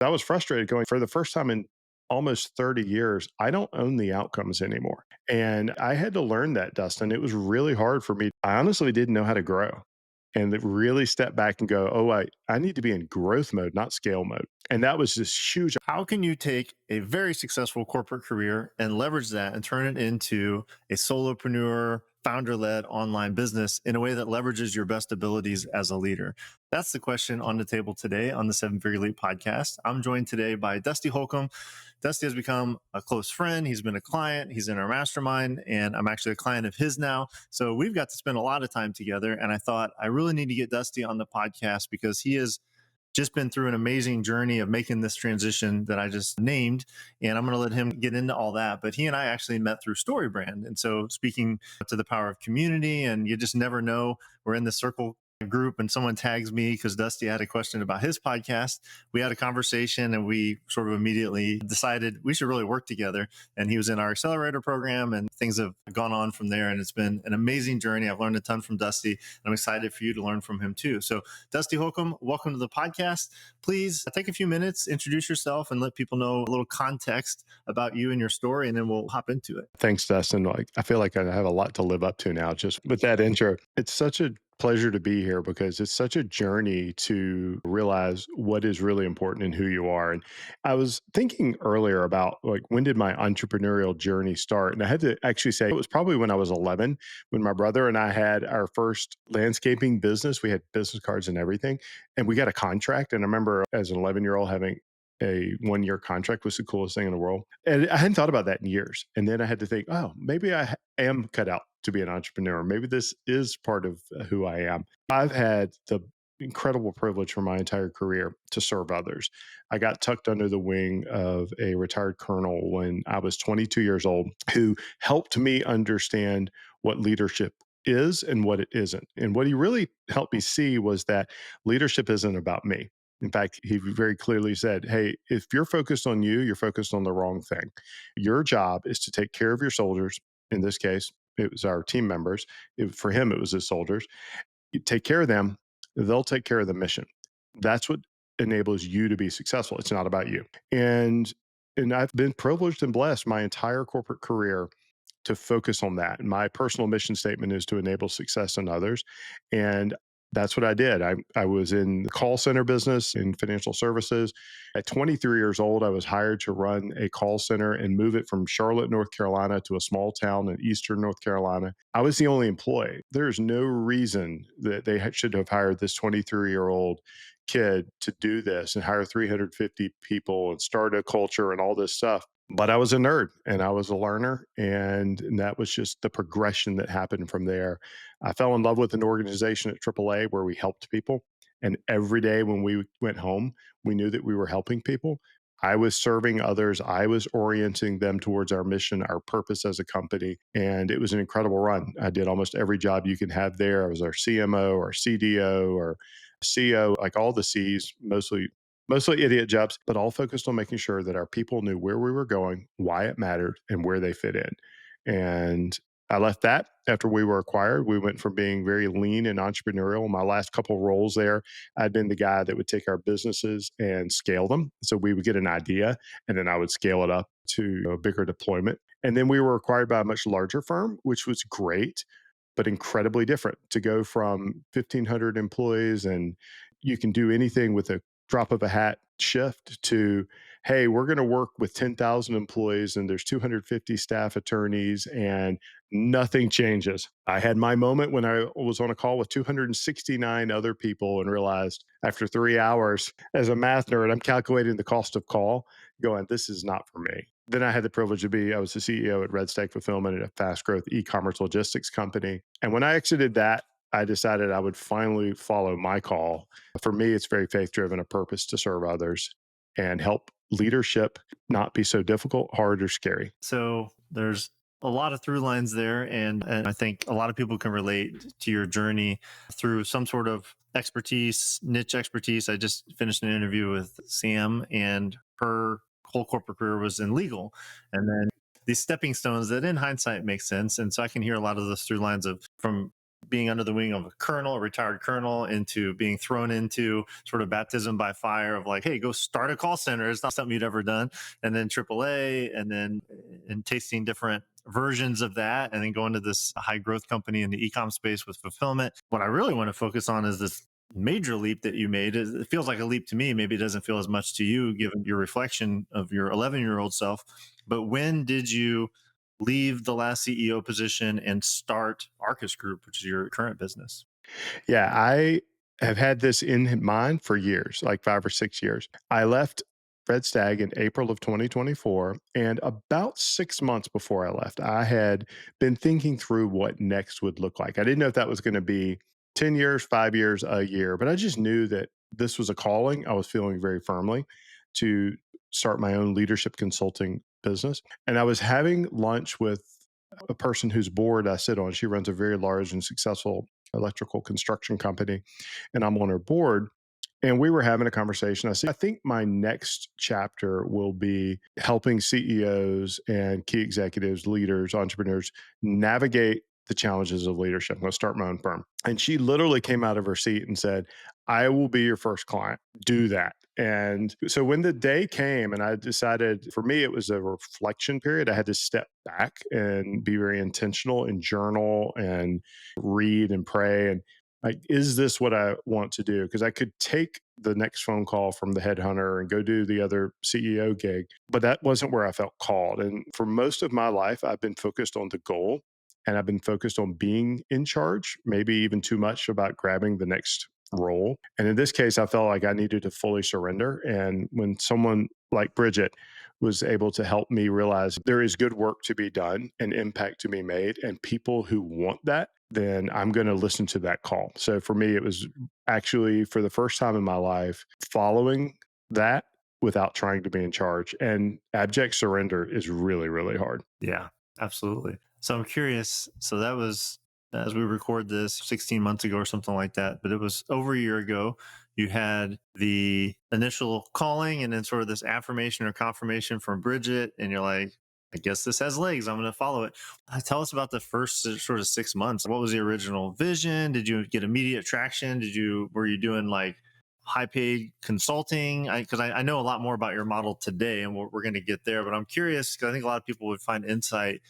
I was frustrated going for the first time in almost 30 years, I don't own the outcomes anymore. And I had to learn that, Dustin. It was really hard for me. I honestly didn't know how to grow and that really step back and go, oh, I need to be in growth mode, not scale mode. And that was this huge. How can you take a very successful corporate career and leverage that and turn it into a solopreneur, founder led online business in a way that leverages your best abilities as a leader? That's the question on the table today on the Seven Figure Leap podcast. I'm joined today by Dusty Holcomb. Dusty has become a close friend. He's been a client. He's in our mastermind, and I'm actually a client of his now. So we've got to spend a lot of time together. And I thought I really need to get Dusty on the podcast because he is just been through an amazing journey of making this transition that I just named. And I'm going to let him get into all that. But he and I actually met through StoryBrand. And so, speaking to the power of community, and you just never know, we're in the circle group and someone tags me because Dusty had a question about his podcast. We had a conversation and we sort of immediately decided we should really work together. And he was in our accelerator program and things have gone on from there. And it's been an amazing journey. I've learned a ton from Dusty. And I'm excited for you to learn from him too. So Dusty Holcomb, welcome to the podcast. Please take a few minutes, introduce yourself and let people know a little context about you and your story, and then we'll hop into it. Thanks, Dustin. I feel like I have a lot to live up to now just with that intro. It's such a pleasure to be here because it's such a journey to realize what is really important in who you are. And I was thinking earlier about like when did my entrepreneurial journey start? And I had to actually say it was probably when I was 11, when my brother and I had our first landscaping business. We had business cards and everything, and we got a contract. And I remember as an 11-year-old having a 1-year contract was the coolest thing in the world. And I hadn't thought about that in years. And then I had to think, oh, maybe am cut out to be an entrepreneur. Maybe this is part of who I am. I've had the incredible privilege for my entire career to serve others. I got tucked under the wing of a retired colonel when I was 22 years old who helped me understand what leadership is and what it isn't. And what he really helped me see was that leadership isn't about me. In fact, he very clearly said, hey, if you're focused on you, you're focused on the wrong thing. Your job is to take care of your soldiers. In this case, it was our team members. For him, it was his soldiers. You take care of them, they'll take care of the mission. That's what enables you to be successful. It's not about you. And I've been privileged and blessed my entire corporate career to focus on that. And my personal mission statement is to enable success in others. And that's what I did. I was in the call center business in financial services. At 23 years old, I was hired to run a call center and move it from Charlotte, North Carolina to a small town in eastern North Carolina. I was the only employee. There's no reason that they should have hired this 23-year-old kid to do this and hire 350 people and start a culture and all this stuff. But I was a nerd and I was a learner. And that was just the progression that happened from there. I fell in love with an organization at AAA where we helped people. And every day when we went home, we knew that we were helping people. I was serving others. I was orienting them towards our mission, our purpose as a company. And it was an incredible run. I did almost every job you can have there. I was our CMO or CDO or CO, like all the C's, mostly idiot jobs, but all focused on making sure that our people knew where we were going, why it mattered, and where they fit in. And I left that after we were acquired. We went from being very lean and entrepreneurial. My last couple of roles there, I'd been the guy that would take our businesses and scale them. So we would get an idea and then I would scale it up to a bigger deployment. And then we were acquired by a much larger firm, which was great, but incredibly different to go from 1,500 employees and you can do anything with a drop of a hat shift to, hey, we're going to work with 10,000 employees and there's 250 staff attorneys and nothing changes. I had my moment when I was on a call with 269 other people and realized after 3 hours, as a math nerd, I'm calculating the cost of call, going, this is not for me. Then I had the privilege I was the CEO at Red Stake Fulfillment at a fast growth e-commerce logistics company. And when I exited that, I decided I would finally follow my call. For me, it's very faith driven, a purpose to serve others and help leadership not be so difficult, hard, or scary. So there's a lot of through lines there. And I think a lot of people can relate to your journey through some sort of expertise, niche expertise. I just finished an interview with Sam and her whole corporate career was in legal. And then these stepping stones that in hindsight make sense. And so I can hear a lot of those through lines of from being under the wing of a colonel, a retired colonel, into being thrown into sort of baptism by fire of like, hey, go start a call center. It's not something you'd ever done. And then AAA, and then and tasting different versions of that, and then going to this high growth company in the ecom space with fulfillment. What I really want to focus on is this major leap that you made. It feels like a leap to me. Maybe it doesn't feel as much to you given your reflection of your 11-year-old self. But when did you leave the last CEO position and start Arcus Group, which is your current business? Yeah, I have had this in mind for years, like 5 or 6 years. I left Red Stag in April of 2024, and about 6 months before I left, I had been thinking through what next would look like. I didn't know if that was gonna be 10 years, 5 years, a year, but I just knew that this was a calling. I was feeling very firmly to start my own leadership consulting business, and I was having lunch with a person whose board I sit on. She runs a very large and successful electrical construction company, and I'm on her board. And we were having a conversation. I said, I think my next chapter will be helping CEOs and key executives, leaders, entrepreneurs navigate the challenges of leadership. I'm going to start my own firm. And she literally came out of her seat and said, I will be your first client. Do that. And so when the day came and I decided, for me, it was a reflection period. I had to step back and be very intentional and journal and read and pray. And like, is this what I want to do? Because I could take the next phone call from the headhunter and go do the other CEO gig, but that wasn't where I felt called. And for most of my life, I've been focused on the goal and I've been focused on being in charge, maybe even too much about grabbing the next role. And in this case, I felt like I needed to fully surrender. And when someone like Bridget was able to help me realize there is good work to be done and impact to be made, and people who want that, then I'm going to listen to that call. So for me, it was actually for the first time in my life following that without trying to be in charge. And abject surrender is really, really hard. Yeah, absolutely. So I'm curious. So that was, as we record this, 16 months ago or something like that, but it was over a year ago. You had the initial calling and then sort of this affirmation or confirmation from Bridget, and you're like, I guess this has legs. I'm going to follow it. Tell us about the first sort of 6 months. What was the original vision? Did you get immediate traction? Were you doing like high paid consulting? Because I know a lot more about your model today, and we're going to get there, but I'm curious because I think a lot of people would find insight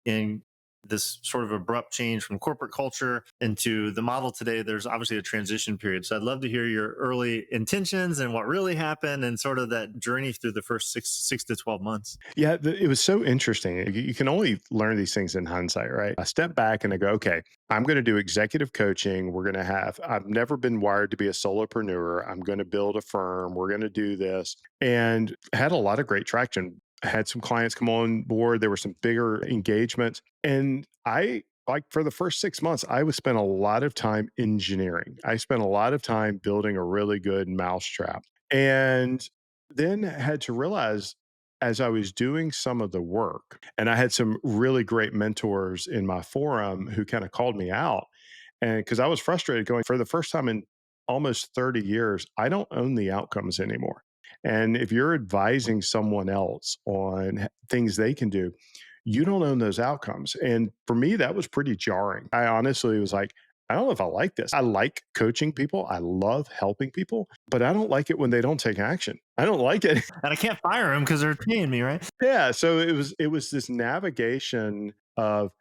in this sort of abrupt change from corporate culture into the model today. There's obviously a transition period. So I'd love to hear your early intentions and what really happened and sort of that journey through the first six to 12 months. Yeah, it was so interesting. You can only learn these things in hindsight, right? I step back and I go, okay, I'm going to do executive coaching. I've never been wired to be a solopreneur. I'm going to build a firm. We're going to do this. And had a lot of great traction. I had some clients come on board. There were some bigger engagements. And like for the first 6 months, I was spent a lot of time engineering. I spent a lot of time building a really good mousetrap. And then had to realize as I was doing some of the work, and I had some really great mentors in my forum who kind of called me out. And because I was frustrated going for the first time in almost 30 years, I don't own the outcomes anymore. And if you're advising someone else on things they can do, you don't own those outcomes. And for me, that was pretty jarring. I honestly was like, I don't know if I like this. I like coaching people. I love helping people, but I don't like it when they don't take action. I don't like it. And I can't fire them because they're paying me, right? Yeah, so it was this navigation of,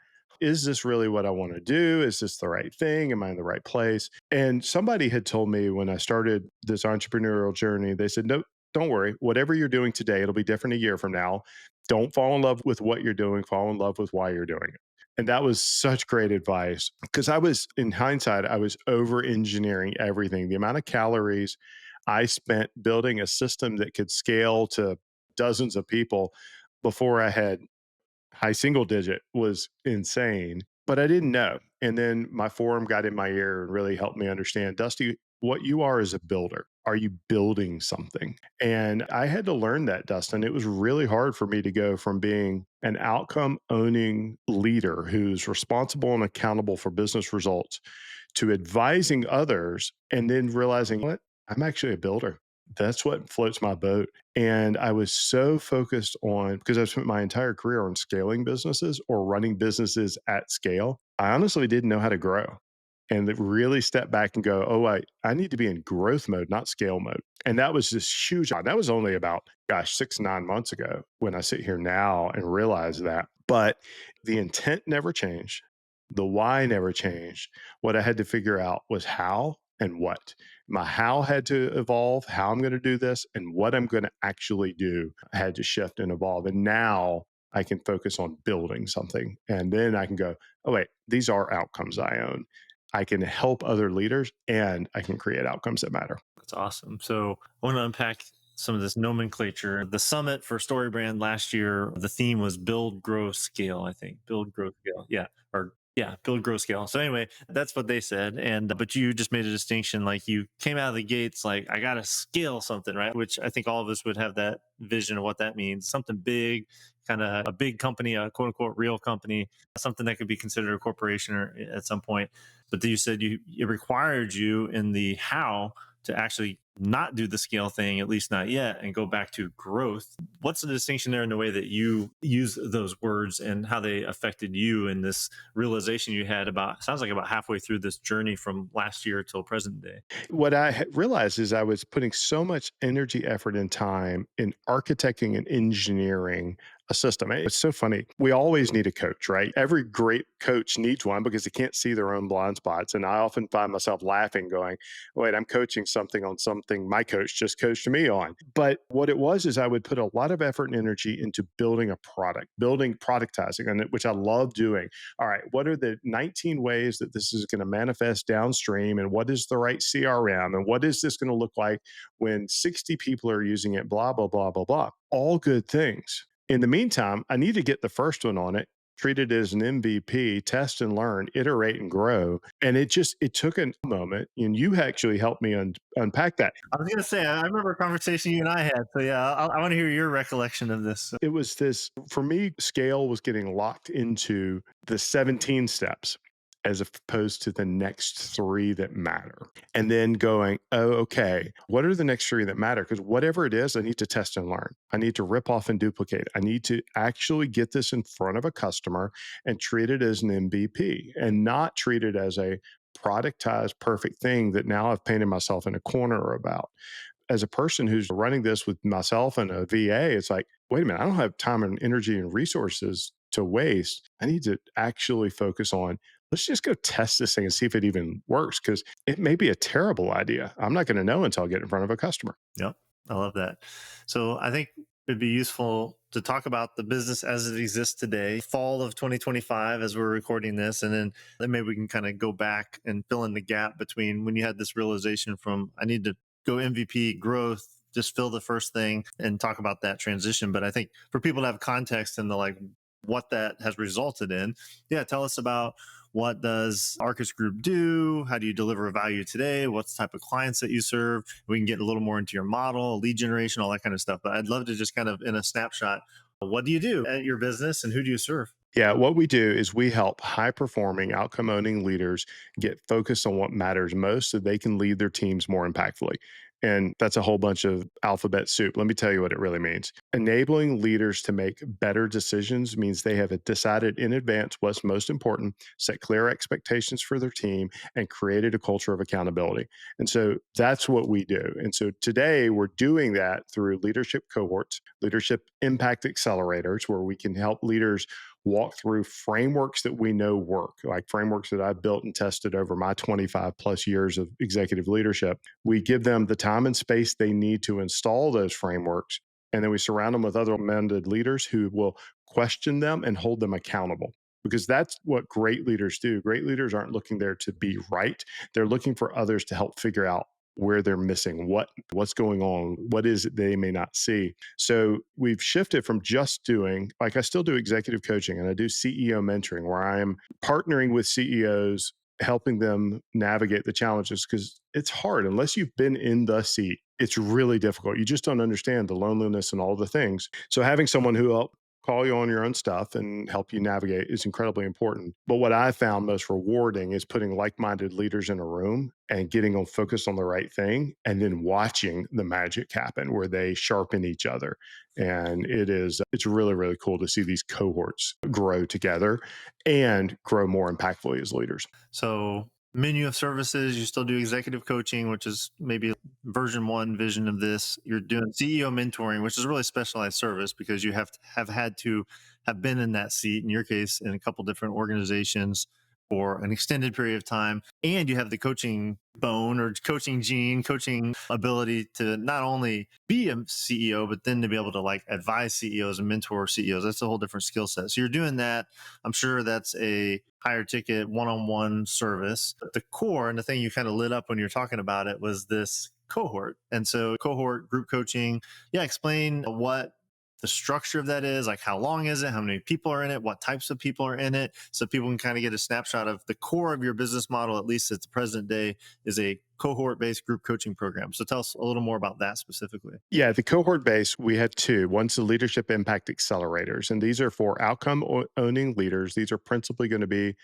is this really what I want to do? Is this the right thing? Am I in the right place? And somebody had told me when I started this entrepreneurial journey, they said, no, don't worry. Whatever you're doing today, it'll be different a year from now. Don't fall in love with what you're doing, fall in love with why you're doing it. And that was such great advice because in hindsight, I was over engineering everything. The amount of calories I spent building a system that could scale to dozens of people before I had high single digit was insane, but I didn't know. And then my forum got in my ear and really helped me understand, Dusty, what you are is a builder. Are you building something? And I had to learn that, Dustin. It was really hard for me to go from being an outcome owning leader who's responsible and accountable for business results to advising others and then realizing what I'm actually a builder. That's what floats my boat. And I was so focused on, because I've spent my entire career on scaling businesses or running businesses at scale. I honestly didn't know how to grow. and that really step back and go, oh, I need to be in growth mode, not scale mode. And that was this huge, that was only about, gosh, 6, 9 months ago when I sit here now and realize that. But the intent never changed. The why never changed. What I had to figure out was how and what. My how had to evolve, how I'm going to do this, and what I'm going to actually do had to shift and evolve. And now I can focus on building something. And then I can go, oh, wait, these are outcomes I own. I can help other leaders and I can create outcomes that matter. That's awesome. So I want to unpack some of this nomenclature. The summit for StoryBrand last year, the theme was build, grow, scale, I think. Build, grow, scale. Yeah. Or yeah, build, grow, scale. So anyway, that's what they said. And but you just made a distinction, like you came out of the gates like I gotta scale something, right? Which I think all of us would have that vision of what that means. Something big, kind of a big company, a quote unquote real company, something that could be considered a corporation or at some point. But you said it required you in the how to actually not do the scale thing, at least not yet, and go back to growth. What's the distinction there in the way that you use those words and how they affected you in this realization you had about, sounds like about halfway through this journey from last year till present day? What I realized is I was putting so much energy, effort, and time in architecting and engineering a system. It's so funny. We always need a coach, right? Every great coach needs one because they can't see their own blind spots. And I often find myself laughing, going, wait, I'm coaching something on something my coach just coached me on. But what it was is I would put a lot of effort and energy into building a product, building productizing, and which I love doing. All right, what are the 19 ways that this is going to manifest downstream? And what is the right CRM? And what is this going to look like when 60 people are using it? Blah, blah, blah, blah, blah. All good things. In the meantime, I need to get the first one on it, treat it as an MVP, test and learn, iterate and grow. And it took a moment. And you actually helped me unpack that. I was going to say, I remember a conversation you and I had. So yeah, I want to hear your recollection of this. It was this, for me, scale was getting locked into the 17 steps as opposed to the next three that matter. And then going, oh, okay, what are the next three that matter? Because whatever it is, I need to test and learn. I need to rip off and duplicate. I need to actually get this in front of a customer and treat it as an MVP and not treat it as a productized perfect thing that now I've painted myself in a corner about. As a person who's running this with myself and a VA, it's like, wait a minute, I don't have time and energy and resources to waste. I need to actually focus on, let's just go test this thing and see if it even works because it may be a terrible idea. I'm not going to know until I get in front of a customer. Yep. I love that. So I think it'd be useful to talk about the business as it exists today, fall of 2025, as we're recording this. And then maybe we can kind of go back and fill in the gap between when you had this realization from, I need to go MVP growth, just fill the first thing and talk about that transition. But I think for people to have context and the like, what that has resulted in, yeah, tell us about what does Arcus Group do? How do you deliver value today? What's the type of clients that you serve? We can get a little more into your model, lead generation, all that kind of stuff. But I'd love to just kind of in a snapshot, what do you do at your business and who do you serve? Yeah, what we do is we help high performing, outcome owning leaders get focused on what matters most so they can lead their teams more impactfully. And that's a whole bunch of alphabet soup. Let me tell you what it really means. Enabling leaders to make better decisions means they have decided in advance what's most important, set clear expectations for their team, and created a culture of accountability. And so that's what we do. And so today we're doing that through leadership cohorts, leadership impact accelerators, where we can help leaders walk through frameworks that we know work, like frameworks that I've built and tested over my 25 plus years of executive leadership. We give them the time and space they need to install those frameworks. And then we surround them with other minded leaders who will question them and hold them accountable. Because that's what great leaders do. Great leaders aren't looking there to be right. They're looking for others to help figure out where they're missing, what's going on, what is it they may not see. So we've shifted from just doing, like I still do executive coaching and I do CEO mentoring where I am partnering with CEOs, helping them navigate the challenges because it's hard unless you've been in the seat. It's really difficult. You just don't understand the loneliness and all the things. So having someone who will call you on your own stuff and help you navigate is incredibly important. But what I found most rewarding is putting like-minded leaders in a room and getting them focused on the right thing and then watching the magic happen where they sharpen each other. And it's really, really cool to see these cohorts grow together and grow more impactfully as leaders. So menu of services. You still do executive coaching, which is maybe version one vision of this. You're doing CEO mentoring, which is a really specialized service because you have to have had to have been in that seat, in your case, in a couple different organizations for an extended period of time. And you have the coaching bone or coaching gene, coaching ability to not only be a CEO, but then to be able to like advise CEOs and mentor CEOs. That's a whole different skill set. So you're doing that. I'm sure that's a higher ticket one-on-one service. But the core and the thing you kind of lit up when you're talking about it was this cohort. And so cohort group coaching, yeah, explain what the structure of that is, like how long is it, how many people are in it, what types of people are in it, so people can kind of get a snapshot of the core of your business model, at least at the present day, is a cohort based group coaching program. So tell us a little more about that specifically. Yeah, the cohort base, we had two. One's the leadership impact accelerators, and these are for owning leaders. These are principally going to be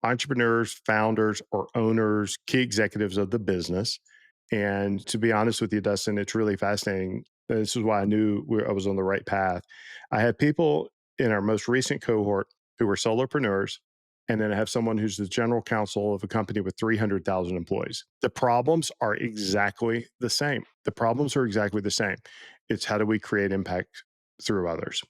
entrepreneurs, founders, or owners, key executives of the business. And to be honest with you, Dustin, it's really fascinating. This is why I knew I was on the right path. I had people in our most recent cohort who were solopreneurs. And then I have someone who's the general counsel of a company with 300,000 employees. The problems are exactly the same. The problems are exactly the same. It's how do we create impact through others?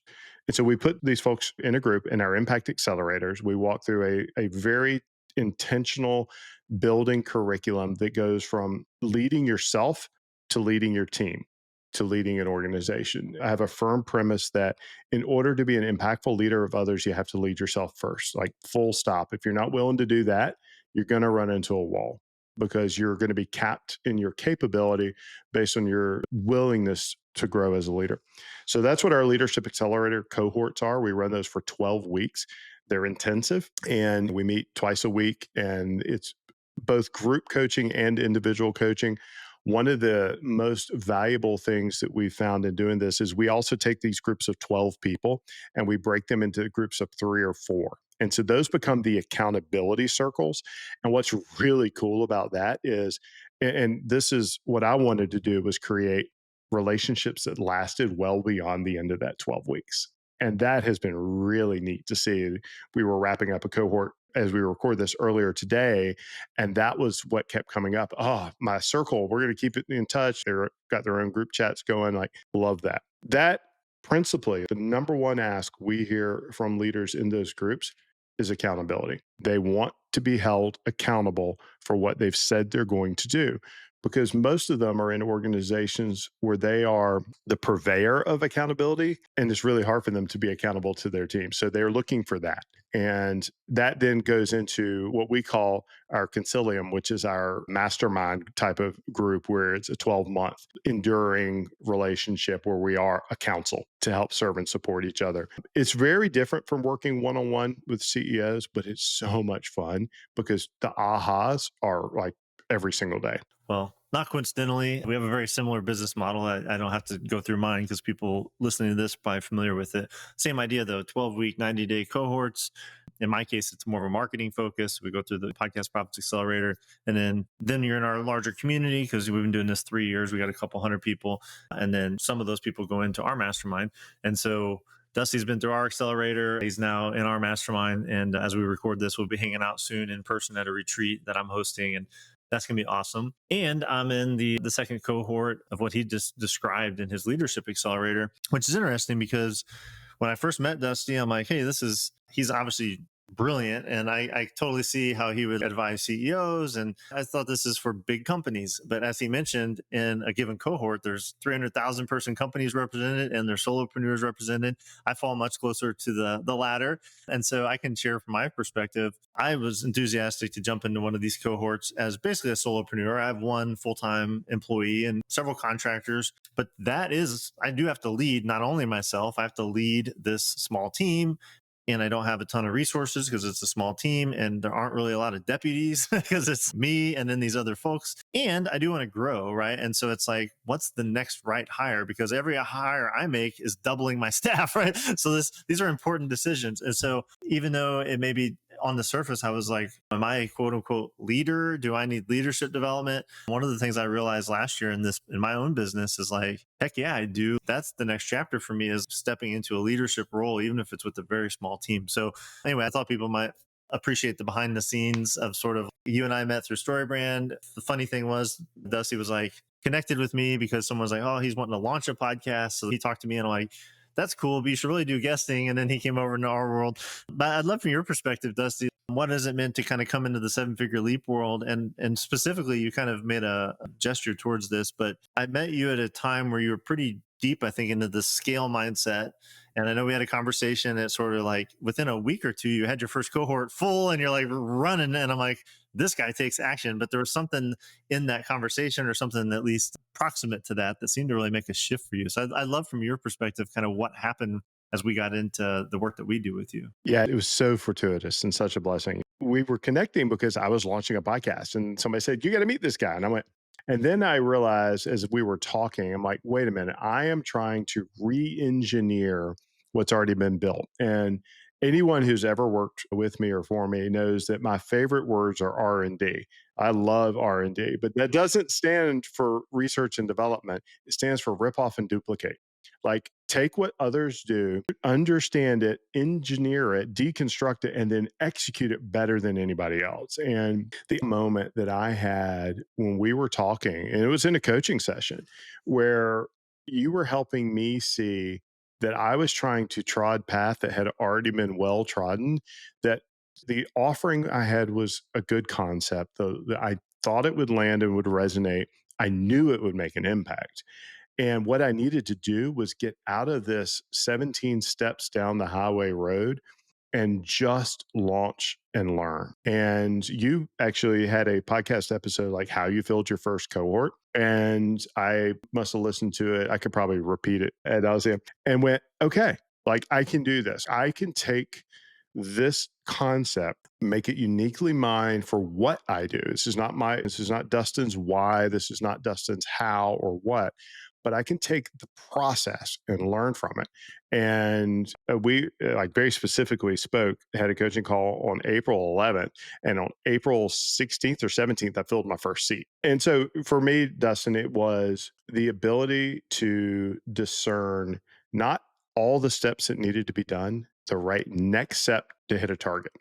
And so we put these folks in a group in our impact accelerators. We walk through a very intentional building curriculum that goes from leading yourself to leading your team to leading an organization. I have a firm premise that in order to be an impactful leader of others, you have to lead yourself first, like full stop. If you're not willing to do that, you're going to run into a wall because you're going to be capped in your capability based on your willingness to grow as a leader. So that's what our leadership accelerator cohorts are. We run those for 12 weeks. They're intensive and we meet twice a week, and it's both group coaching and individual coaching. One of the most valuable things that we found in doing this is we also take these groups of 12 people and we break them into groups of three or four. And so those become the accountability circles. And what's really cool about that is, and this is what I wanted to do, was create relationships that lasted well beyond the end of that 12 weeks. And that has been really neat to see. We were wrapping up a cohort as we record this earlier today, and that was what kept coming up. Oh, my circle, we're going to keep it in touch. They've got their own group chats going. Like, love that. That principally, the number one ask we hear from leaders in those groups is accountability. They want to be held accountable for what they've said they're going to do, because most of them are in organizations where they are the purveyor of accountability, and it's really hard for them to be accountable to their team. So they're looking for that. And that then goes into what we call our concilium, which is our mastermind type of group where it's a 12-month enduring relationship where we are a council to help serve and support each other. It's very different from working one-on-one with CEOs, but it's so much fun because the ahas are like every single day. Well, not coincidentally, we have a very similar business model. I don't have to go through mine because people listening to this are probably familiar with it. Same idea though, 12-week, 90-day cohorts. In my case, it's more of a marketing focus. We go through the podcast profits accelerator, and then you're in our larger community because we've been doing this 3 years. We got a couple hundred people, and then some of those people go into our mastermind. And so Dusty's been through our accelerator. He's now in our mastermind. And as we record this, we'll be hanging out soon in person at a retreat that I'm hosting. And that's going to be awesome. And I'm in the second cohort of what he just described in his leadership accelerator, which is interesting because when I first met Dusty, I'm like, hey, he's obviously brilliant. And I totally see how he would advise CEOs. And I thought this is for big companies. But as he mentioned, in a given cohort, there's 300,000 person companies represented and there's solopreneurs represented. I fall much closer to the latter. And so I can share from my perspective. I was enthusiastic to jump into one of these cohorts as basically a solopreneur. I have one full-time employee and several contractors, but I do have to lead not only myself, I have to lead this small team, and I don't have a ton of resources because it's a small team and there aren't really a lot of deputies because it's me and then these other folks. And I do want to grow, right? And so it's like, what's the next right hire? Because every hire I make is doubling my staff, right? So these are important decisions. And so even though it may be on the surface, I was like, am I a quote unquote leader? Do I need leadership development? One of the things I realized last year in my own business is like, heck yeah, I do. That's the next chapter for me, is stepping into a leadership role, even if it's with a very small team. So anyway, I thought people might appreciate the behind the scenes of sort of you and I met through StoryBrand. The funny thing was, Dusty was like connected with me because someone was like, oh, he's wanting to launch a podcast. So he talked to me and I'm like, that's cool, but you should really do guesting. And then he came over into our world. But I'd love from your perspective, Dusty, what has it meant to kind of come into the 7-figure leap world? And specifically, you kind of made a gesture towards this, but I met you at a time where you were pretty deep, I think, into the scale mindset. And I know we had a conversation that sort of like within a week or two, you had your first cohort full and you're like running. And I'm like, this guy takes action. But there was something in that conversation or something at least proximate to that that seemed to really make a shift for you. So I love from your perspective kind of what happened as we got into the work that we do with you. Yeah, it was so fortuitous and such a blessing. We were connecting because I was launching a podcast and somebody said, "You got to meet this guy." And I went, and then I realized as we were talking, I'm like, wait a minute, I am trying to re engineer what's already been built. And anyone who's ever worked with me or for me knows that my favorite words are R&D. I love R&D, but that doesn't stand for research and development. It stands for rip off and duplicate. Like, take what others do, understand it, engineer it, deconstruct it, and then execute it better than anybody else. And the moment that I had when we were talking, and it was in a coaching session where you were helping me see that I was trying to trod path that had already been well trodden, that the offering I had was a good concept. I thought it would land and would resonate. I knew it would make an impact. And what I needed to do was get out of this 17 steps down the highway road and just launch and learn. And you actually had a podcast episode like how you filled your first cohort. And I must have listened to it. I could probably repeat it ad nauseam and went, okay, like I can do this. I can take this concept, make it uniquely mine for what I do. This is not Dustin's why, this is not Dustin's how or what, but I can take the process and learn from it. And we like very specifically spoke, had a coaching call on April 11th, and on April 16th or 17th, I filled my first seat. And so for me, Dustin, it was the ability to discern not all the steps that needed to be done, the right next step to hit a target.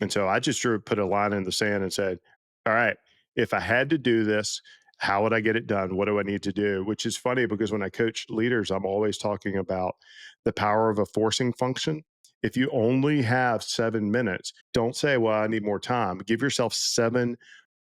And so I just put a line in the sand and said, all right, if I had to do this, how would I get it done? What do I need to do? Which is funny because when I coach leaders, I'm always talking about the power of a forcing function. If you only have 7 minutes, don't say, well, I need more time. Give yourself 7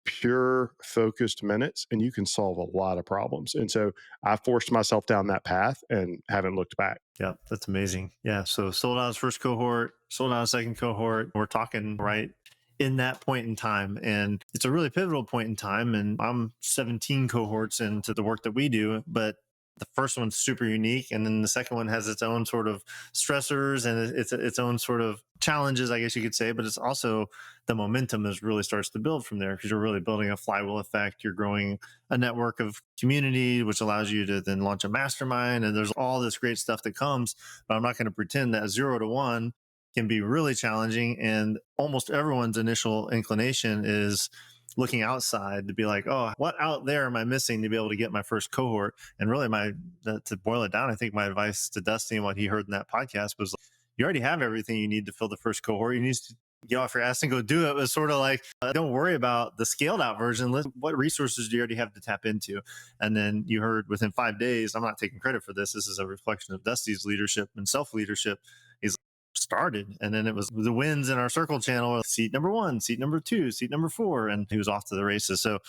pure focused minutes and you can solve a lot of problems. And so I forced myself down that path and haven't looked back. Yeah, that's amazing. Yeah. So sold out his first cohort, sold out a second cohort. We're talking right in that point in time. And it's a really pivotal point in time. And I'm 17 cohorts into the work that we do, but the first one's super unique. And then the second one has its own sort of stressors and its own sort of challenges, I guess you could say. But it's also the momentum is really starts to build from there because you're really building a flywheel effect. You're growing a network of community, which allows you to then launch a mastermind. And there's all this great stuff that comes. But I'm not going to pretend that 0 to 1 can be really challenging. And almost everyone's initial inclination is looking outside to be like, oh, what out there am I missing to be able to get my first cohort? And really, to boil it down, I think my advice to Dusty and what he heard in that podcast was, you already have everything you need to fill the first cohort. You need to get off your ass and go do it. It was sort of like, don't worry about the scaled out version. What resources do you already have to tap into? And then you heard within 5 days, I'm not taking credit for this. This is a reflection of Dusty's leadership and self leadership. He's started, and then it was the wins in our circle channel, seat number 1, seat number 2, seat number 4, and he was off to the races. So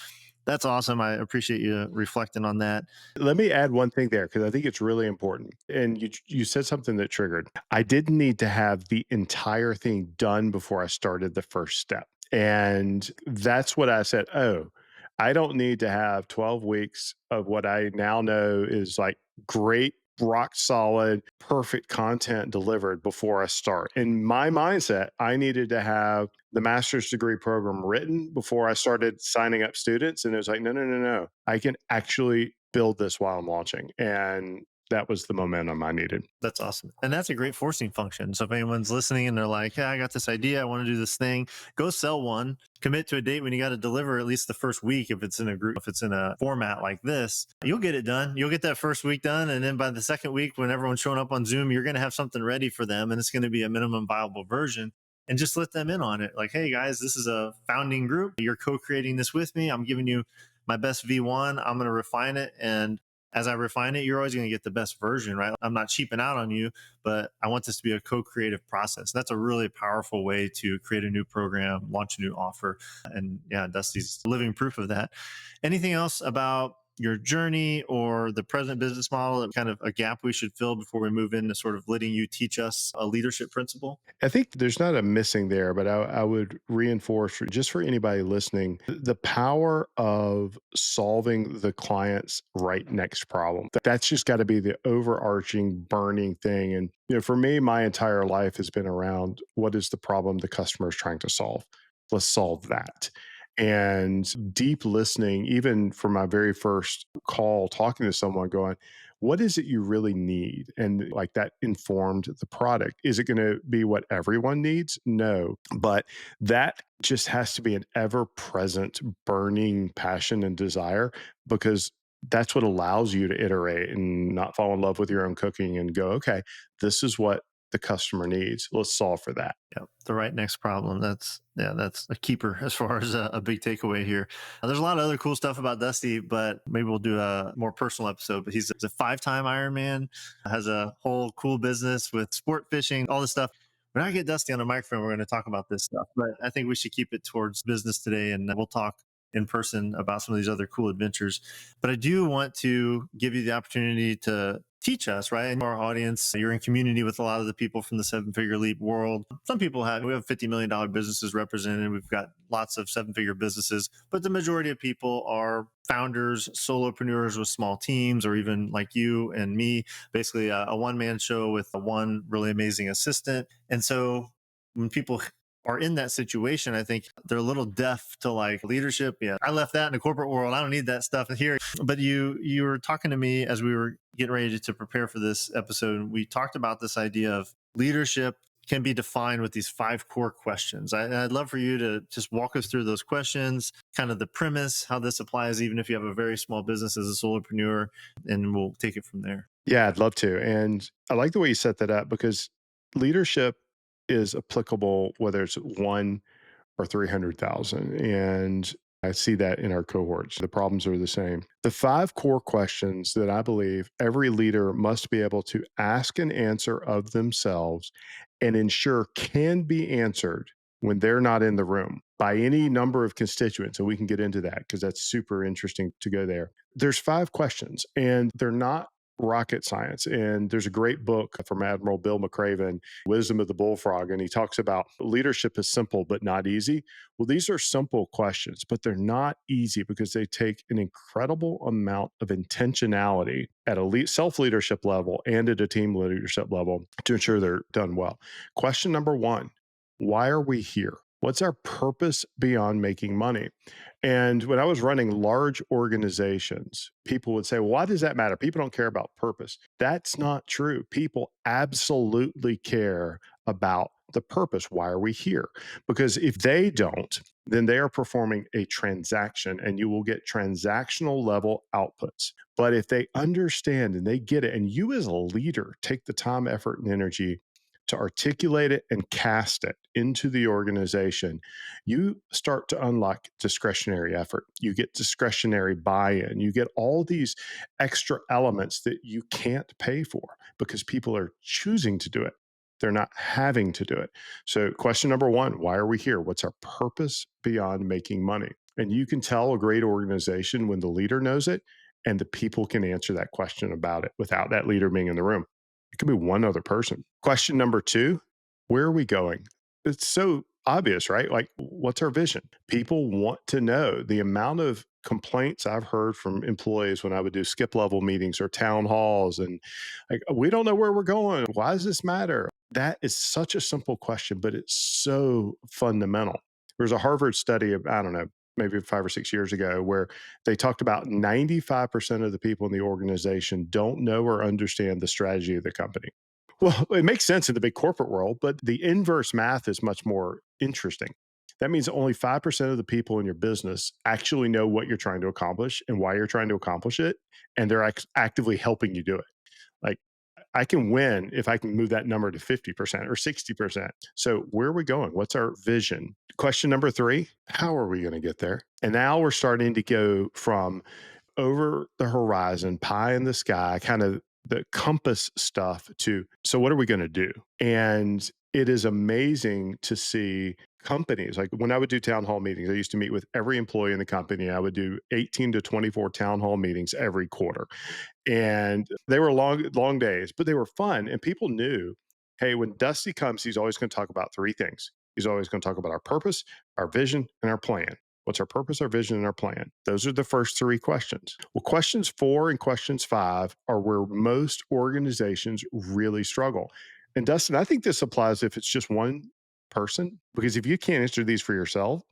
that's awesome. I appreciate you reflecting on that. Let me add one thing there because I think it's really important. And you said something that triggered. I didn't need to have the entire thing done before I started the first step. And that's what I said. Oh, I don't need to have 12 weeks of what I now know is like great, rock solid, perfect content delivered before I start. In my mindset, I needed to have the master's degree program written before I started signing up students. And it was like, no, no, no, no. I can actually build this while I'm launching. And that was the momentum I needed. That's awesome. And that's a great forcing function. So if anyone's listening and they're like, yeah, I got this idea, I want to do this thing, go sell one, commit to a date when you got to deliver at least the first week. If it's in a group, if it's in a format like this, you'll get it done. You'll get that first week done. And then by the second week, when everyone's showing up on Zoom, you're going to have something ready for them. And it's going to be a minimum viable version. and just let them in on it. Like, hey guys, this is a founding group. You're co-creating this with me. I'm giving you my best V1. I'm going to refine it. And as I refine it, you're always going to get the best version, right? I'm not cheaping out on you, but I want this to be a co-creative process. That's a really powerful way to create a new program, launch a new offer. And yeah, Dusty's living proof of that. Anything else about your journey or the present business model, kind of a gap we should fill before we move into sort of letting you teach us a leadership principle? I think there's not a missing there, but I would reinforce just for anybody listening the power of solving the client's right next problem. That's just got to be the overarching burning thing. And for me, my entire life has been around what is the problem the customer is trying to solve. Let's solve that. And deep listening, even from my very first call, talking to someone, going, what is it you really need? And like that informed the product. Is it going to be what everyone needs? No. But that just has to be an ever present burning passion and desire, because that's what allows you to iterate and not fall in love with your own cooking and go, okay, this is what the customer needs. Let's solve for that. Yeah, the right next problem. That's a keeper as far as a big takeaway here. There's a lot of other cool stuff about Dusty, but maybe we'll do a more personal episode. But he's a 5-time Ironman, has a whole cool business with sport fishing, all this stuff. When I get Dusty on the microphone, we're going to talk about this stuff. But I think we should keep it towards business today, and we'll talk in person about some of these other cool adventures. But I do want to give you the opportunity to teach us, right? And our audience, you're in community with a lot of the people from the 7-figure leap world. Some people we have $50 million businesses represented. We've got lots of 7-figure businesses, but the majority of people are founders, solopreneurs with small teams, or even like you and me, basically a one-man show with one really amazing assistant. And so when people are in that situation, I think they're a little deaf to like leadership. Yeah, I left that in the corporate world. I don't need that stuff here. But you were talking to me as we were getting ready to prepare for this episode. We talked about this idea of leadership can be defined with these 5 core questions. I'd love for you to just walk us through those questions, kind of the premise, how this applies, even if you have a very small business as a solopreneur, and we'll take it from there. Yeah, I'd love to. And I like the way you set that up, because leadership is applicable whether it's one or 300,000. And I see that in our cohorts. The problems are the same. The 5 core questions that I believe every leader must be able to ask and answer of themselves and ensure can be answered when they're not in the room by any number of constituents. And we can get into that because that's super interesting to go there. There's 5 questions, and they're not rocket science. And there's a great book from Admiral Bill McCraven, Wisdom of the Bullfrog, and he talks about leadership is simple but not easy. Well, these are simple questions, but they're not easy because they take an incredible amount of intentionality at a self leadership level and at a team leadership level to ensure they're done well. Question number 1: why are we here? What's our purpose beyond making money? And when I was running large organizations, people would say, well, why does that matter? People don't care about purpose. That's not true. People absolutely care about the purpose. Why are we here? Because if they don't, then they are performing a transaction and you will get transactional level outputs. But if they understand and they get it, and you as a leader take the time, effort, and energy to articulate it and cast it into the organization, you start to unlock discretionary effort. You get discretionary buy in. You get all these extra elements that you can't pay for because people are choosing to do it. They're not having to do it. So, question number 1: why are we here? What's our purpose beyond making money? And you can tell a great organization when the leader knows it and the people can answer that question about it without that leader being in the room. It could be one other person. Question number 2: where are we going? It's so obvious, right? Like, what's our vision? People want to know. The amount of complaints I've heard from employees when I would do skip level meetings or town halls, and like, we don't know where we're going. Why does this matter? That is such a simple question, but it's so fundamental. There was a Harvard study of, I don't know, maybe 5 or 6 years ago, where they talked about 95% of the people in the organization don't know or understand the strategy of the company. Well, it makes sense in the big corporate world, but the inverse math is much more interesting. That means only 5% of the people in your business actually know what you're trying to accomplish and why you're trying to accomplish it, and they're actively helping you do it. Like, I can win if I can move that number to 50% or 60%. So, where are we going? What's our vision? Question number three, how are we going to get there? And now we're starting to go from over the horizon, pie in the sky, kind of the compass stuff to, so what are we going to do? And it is amazing to see companies like when I would do town hall meetings, I used to meet with every employee in the company. I would do 18 to 24 town hall meetings every quarter. And they were long, long days, but they were fun. And people knew, hey, when Dusty comes, he's always going to talk about three things. He's always going to talk about our purpose, our vision, and our plan. What's our purpose, our vision, and our plan? Those are the first three questions. Well, questions four and questions five are where most organizations really struggle. And Dustin, I think this applies if it's just one person, because if you can't answer these for yourself,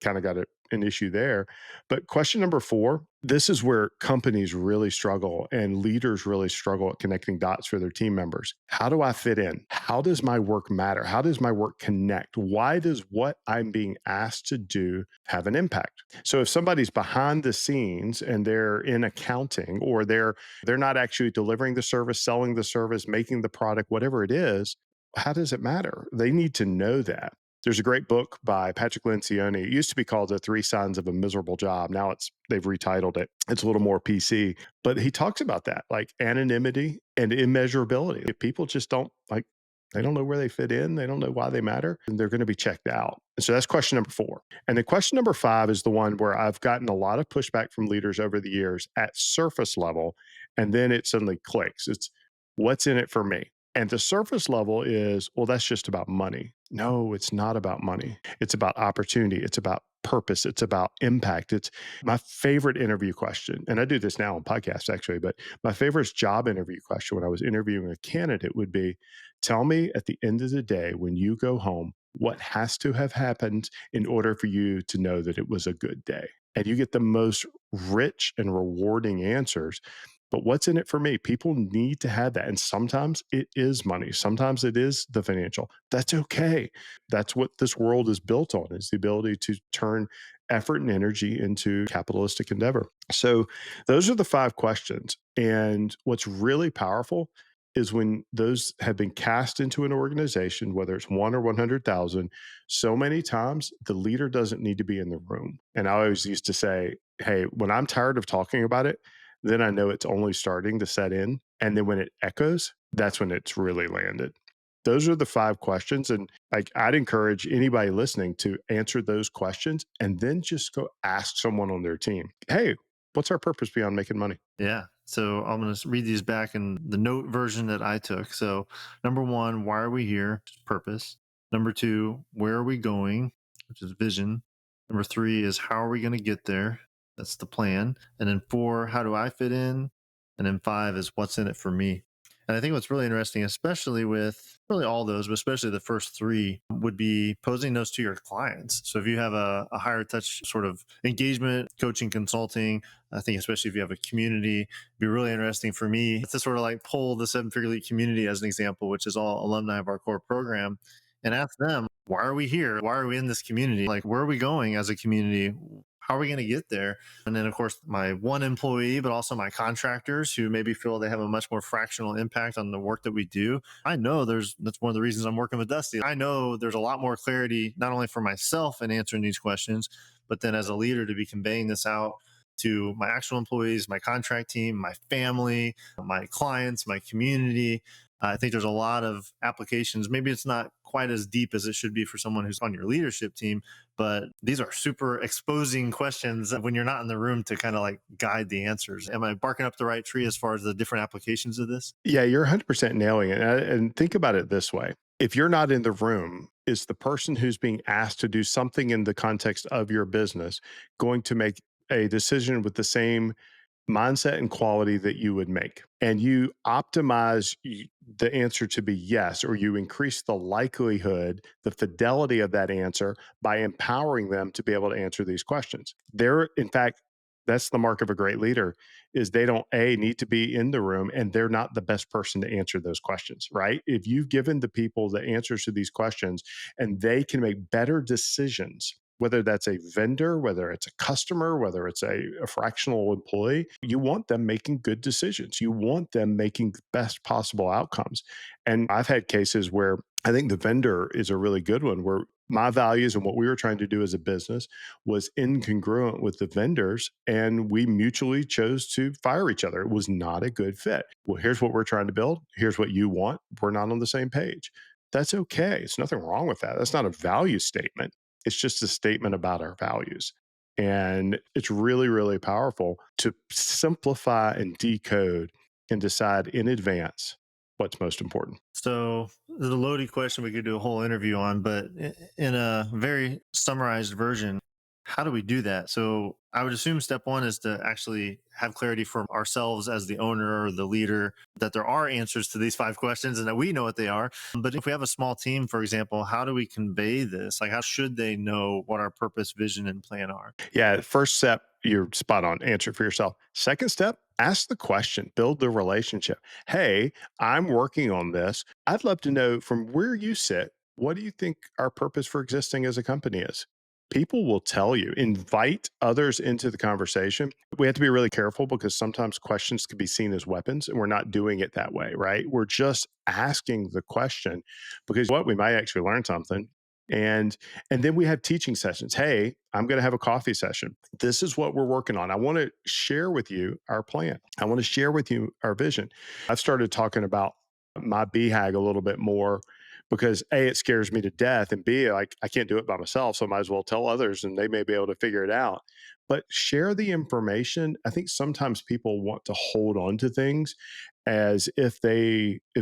kind of got an issue there. But question number four, this is where companies really struggle and leaders really struggle at connecting dots for their team members. How do I fit in? How does my work matter? How does my work connect? Why does what I'm being asked to do have an impact? So if somebody's behind the scenes and they're in accounting or they're not actually delivering the service, selling the service, making the product, whatever it is, how does it matter? They need to know that. There's a great book by Patrick Lencioni. It used to be called The Three Signs of a Miserable Job. Now they've retitled it. It's a little more PC, but he talks about that, like anonymity and immeasurability. If people just don't like, they don't know where they fit in, they don't know why they matter, and they're going to be checked out. And so that's question number four. And then question number five is the one where I've gotten a lot of pushback from leaders over the years at surface level, and then it suddenly clicks. It's what's in it for me? And the surface level is, well, that's just about money. No, it's not about money. It's about opportunity. It's about purpose. It's about impact. It's my favorite interview question. And I do this now on podcasts, actually, but my favorite job interview question when I was interviewing a candidate would be, tell me at the end of the day, when you go home, what has to have happened in order for you to know that it was a good day? And you get the most rich and rewarding answers. But what's in it for me? People need to have that. And sometimes it is money. Sometimes it is the financial. That's okay. That's what this world is built on, is the ability to turn effort and energy into capitalistic endeavor. So those are the five questions. And what's really powerful is when those have been cast into an organization, whether it's one or 100,000, so many times the leader doesn't need to be in the room. And I always used to say, hey, when I'm tired of talking about it, then I know it's only starting to set in. And then when it echoes, that's when it's really landed. Those are the five questions. And like I'd encourage anybody listening to answer those questions and then just go ask someone on their team, hey, what's our purpose beyond making money? Yeah. So I'm going to read these back in the note version that I took. So, number one, why are we here? Purpose. Number two, where are we going? Which is vision. Number three is how are we going to get there? That's the plan. And then four, how do I fit in? And then five is what's in it for me? And I think what's really interesting, especially with really all those, but especially the first three, would be posing those to your clients. So if you have a higher touch sort of engagement, coaching, consulting, I think especially if you have a community, it'd be really interesting for me to sort of like pull the Seven Figure Elite community as an example, which is all alumni of our core program, and ask them, why are we here? Why are we in this community? Like, where are we going as a community? How are we going to get there? And then, of course, my one employee, but also my contractors who maybe feel they have a much more fractional impact on the work that we do. I know that's one of the reasons I'm working with Dusty. I know there's a lot more clarity, not only for myself in answering these questions, but then as a leader to be conveying this out to my actual employees, my contract team, my family, my clients, my community. I think there's a lot of applications. Maybe it's not quite as deep as it should be for someone who's on your leadership team, but these are super exposing questions when you're not in the room to kind of like guide the answers. Am I barking up the right tree as far as the different applications of this? Yeah, you're 100% nailing it. And think about it this way. If you're not in the room, is the person who's being asked to do something in the context of your business going to make a decision with the same mindset and quality that you would make? And you optimize the answer to be yes, or you increase the likelihood, the fidelity of that answer by empowering them to be able to answer these questions. In fact, that's the mark of a great leader, is they don't need to be in the room, and they're not the best person to answer those questions, right? If you've given the people the answers to these questions and they can make better decisions whether that's a vendor, whether it's a customer, whether it's a fractional employee, you want them making good decisions. You want them making the best possible outcomes. And I've had cases where I think the vendor is a really good one where my values and what we were trying to do as a business was incongruent with the vendors, and we mutually chose to fire each other. It was not a good fit. Well, here's what we're trying to build. Here's what you want. We're not on the same page. That's okay. It's nothing wrong with that. That's not a value statement. It's just a statement about our values. And it's really, really powerful to simplify and decode and decide in advance what's most important. So the loaded question we could do a whole interview on, but in a very summarized version, how do we do that? So I would assume step one is to actually have clarity for ourselves as the owner or the leader that there are answers to these five questions and that we know what they are. But if we have a small team, for example, how do we convey this? Like, how should they know what our purpose, vision, and plan are? Yeah, first step, you're spot on. Answer it for yourself. Second step, ask the question, build the relationship. Hey, I'm working on this. I'd love to know from where you sit, what do you think our purpose for existing as a company is? People will tell you, invite others into the conversation. We have to be really careful because sometimes questions can be seen as weapons and we're not doing it that way, right? We're just asking the question because what we might actually learn something. And and then we have teaching sessions. Hey, I'm going to have a coffee session. This is what we're working on. I want to share with you our plan. I want to share with you our vision. I've started talking about my BHAG a little bit more because A, it scares me to death, and B, like I can't do it by myself. So I might as well tell others and they may be able to figure it out. But share the information. I think sometimes people want to hold on to things as if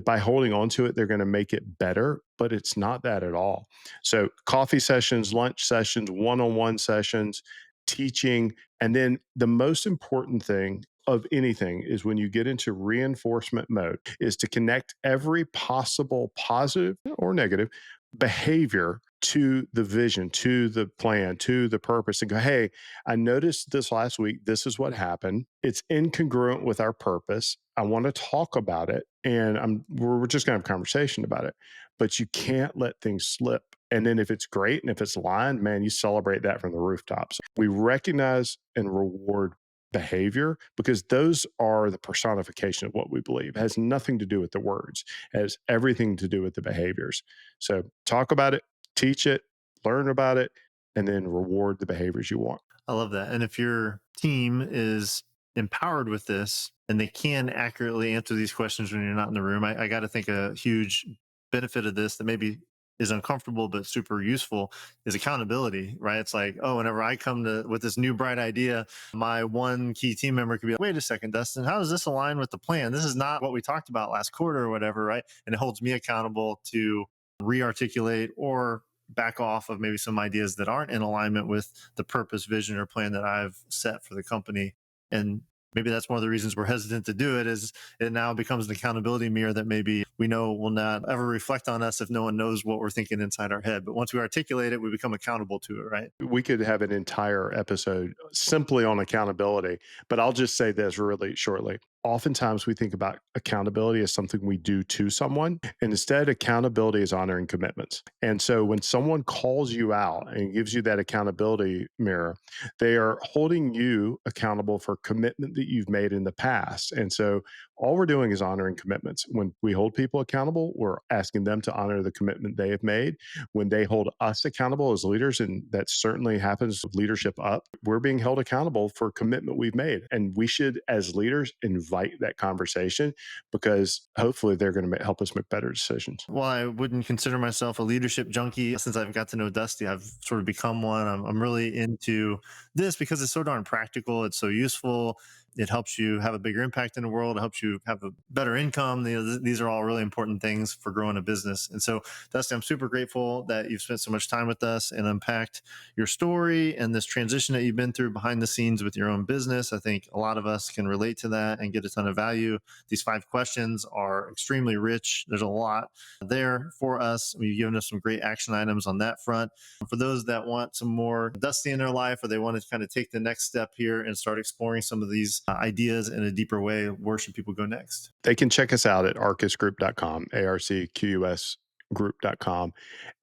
by holding on to it, they're going to make it better, but it's not that at all. So, coffee sessions, lunch sessions, one on one sessions, teaching. And then the most important thing of anything is when you get into reinforcement mode is to connect every possible positive or negative behavior to the vision, to the plan, to the purpose, and go, hey, I noticed this last week. This is what happened. It's incongruent with our purpose. I want to talk about it. And we're just going to have a conversation about it. But you can't let things slip. And then if it's great and if it's aligned, man, you celebrate that from the rooftops. We recognize and reward behavior because those are the personification of what we believe. It has nothing to do with the words, it has everything to do with the behaviors. So talk about it, teach it, learn about it, and then reward the behaviors you want. I love that. And if your team is empowered with this and they can accurately answer these questions when you're not in the room, I got to think a huge benefit of this that maybe is uncomfortable but super useful is accountability, right? It's like, oh, whenever I come to with this new bright idea, my one key team member could be like, wait a second, Dustin, how does this align with the plan? This is not what we talked about last quarter or whatever, right? And it holds me accountable to re-articulate or back off of maybe some ideas that aren't in alignment with the purpose, vision, or plan that I've set for the company. And maybe that's one of the reasons we're hesitant to do it is it now becomes an accountability mirror that maybe we know will not ever reflect on us if no one knows what we're thinking inside our head. But once we articulate it, we become accountable to it, right? We could have an entire episode simply on accountability, but I'll just say this really shortly. Oftentimes, we think about accountability as something we do to someone, and instead, accountability is honoring commitments. And so, when someone calls you out and gives you that accountability mirror, they are holding you accountable for commitment that you've made in the past. And so, all we're doing is honoring commitments. When we hold people accountable, we're asking them to honor the commitment they have made when they hold us accountable as leaders, and that certainly happens with leadership up, we're being held accountable for commitment we've made. And we should, as leaders, invite that conversation because hopefully they're going to help us make better decisions. Well, I wouldn't consider myself a leadership junkie. Since I've got to know Dusty, I've sort of become one. I'm really into this because it's so darn practical. It's so useful. It helps you have a bigger impact in the world. It helps you have a better income. These are all really important things for growing a business. And so, Dusty, I'm super grateful that you've spent so much time with us and unpacked your story and this transition that you've been through behind the scenes with your own business. I think a lot of us can relate to that and get a ton of value. These five questions are extremely rich. There's a lot there for us. You've given us some great action items on that front. For those that want some more Dusty in their life or they want to kind of take the next step here and start exploring some of these ideas in a deeper way, where should people go next? They can check us out at arcusgroup.com, ARCQUS group.com.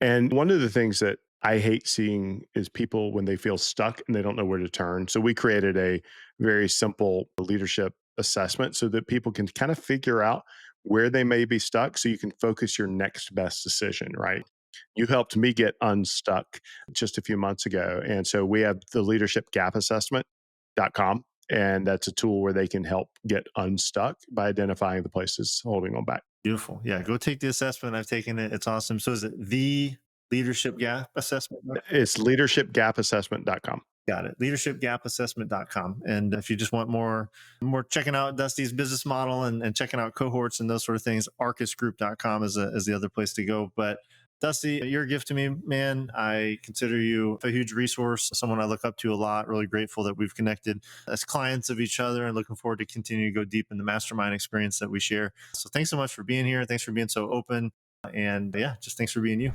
And one of the things that I hate seeing is people when they feel stuck and they don't know where to turn. So we created a very simple leadership assessment so that people can kind of figure out where they may be stuck so you can focus your next best decision, right? You helped me get unstuck just a few months ago. And so we have the leadership gap assessment.com. And that's a tool where they can help get unstuck by identifying the places holding them back. Beautiful. Yeah, go take the assessment. I've taken it. It's awesome. So is it the leadership gap assessment? It's leadershipgapassessment.com. Got it. Leadershipgapassessment.com. And if you just want more checking out Dusty's business model and checking out cohorts and those sort of things, arcusgroup.com is the other place to go. But Dusty, you're a gift to me, man. I consider you a huge resource, someone I look up to a lot. Really grateful that we've connected as clients of each other and looking forward to continue to go deep in the mastermind experience that we share. So thanks so much for being here. Thanks for being so open. And yeah, just thanks for being you.